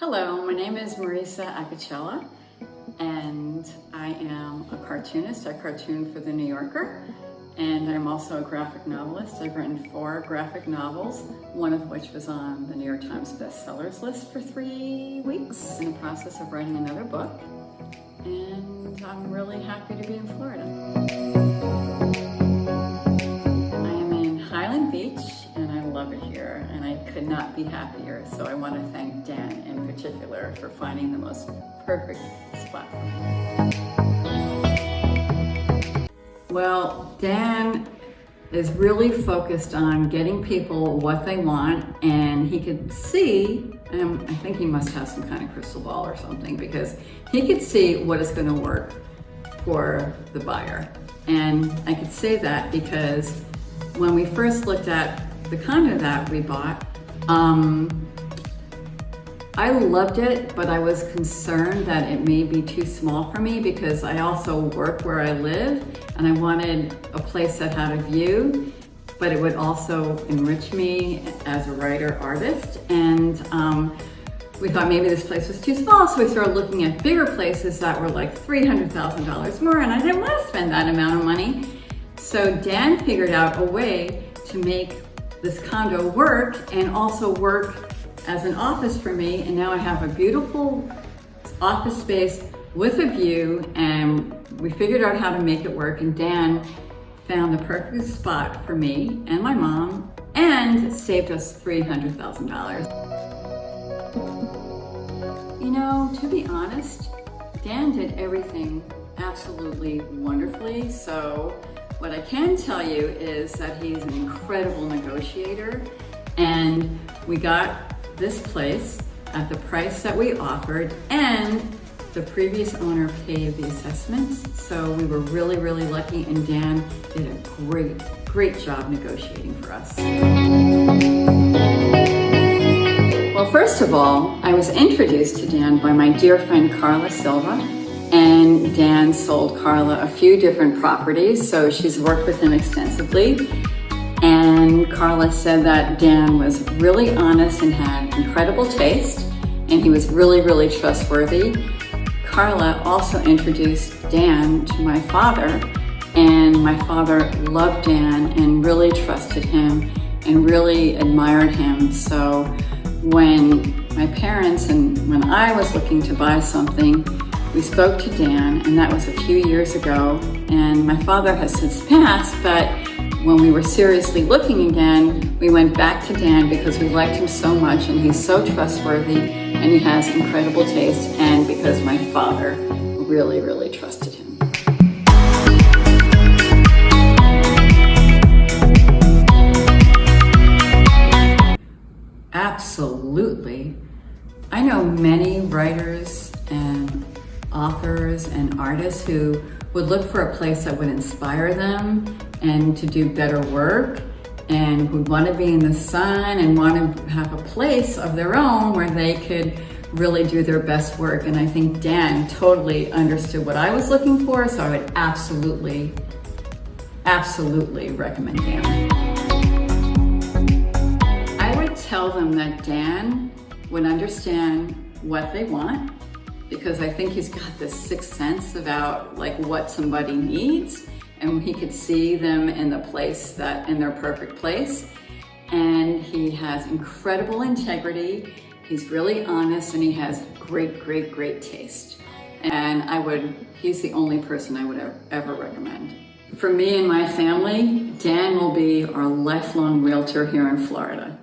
Hello, my name is MARISA ACOCELLA, and I am a cartoonist. I cartoon for The New Yorker, and I'm also a graphic novelist. I've written 4 graphic novels, one of which was on the New York Times bestsellers list for 3 weeks. In the process of writing another book, and I'm really happy to be in Florida. I am in Highland Beach, and I love it here, and I could not be happier. So I want to thank Dan in particular for finding the most perfect spot for me. Well, Dan is really focused on getting people what they want, and he could see, I think he must have some kind of crystal ball or something, because he could see what is going to work for the buyer. And I could say that because when we first looked at the condo that we bought, I loved it, but I was concerned that it may be too small for me because I also work where I live, and I wanted a place that had a view, but it would also enrich me as a writer-artist. And we thought maybe this place was too small, so we started looking at bigger places that were like $300,000 more, and I didn't want to spend that amount of money. So Dan figured out a way to make this condo work and also work as an office for me, and now I have a beautiful office space with a view, and we figured out how to make it work, and Dan found the perfect spot for me and my mom and saved us $300,000. You know, to be honest, Dan did everything absolutely wonderfully. So what I can tell you is that he's an incredible negotiator, and we got this place at the price that we offered, and the previous owner paid the assessments. So we were really, really lucky, and Dan did a great job negotiating for us. Well, first of all, I was introduced to Dan by my dear friend Carla Silva, and Dan sold Carla a few different properties, so she's worked with him extensively. And Carla said that Dan was really honest and had incredible taste, and he was really trustworthy. Carla also introduced Dan to my father, and my father loved Dan and really trusted him and really admired him. So when my parents and when I was looking to buy something, we spoke to Dan, and that was a few years ago, and my father has since passed, but when we were seriously looking again, we went back to Dan because we liked him so much, and he's so trustworthy, and he has incredible taste, and because my father really trusted him. Absolutely. I know many writers and authors and artists who would look for a place that would inspire them and to do better work, and would want to be in the sun and want to have a place of their own where they could really do their best work. And I think Dan totally understood what I was looking for, so I would absolutely recommend Dan. I would tell them that Dan would understand what they want, because I think he's got this sixth sense about like what somebody needs, and he could see them in the place that in their perfect place. And he has incredible integrity. He's really honest, and he has great taste. And he's the only person I would ever recommend. For me and my family, Dan will be our lifelong realtor here in Florida.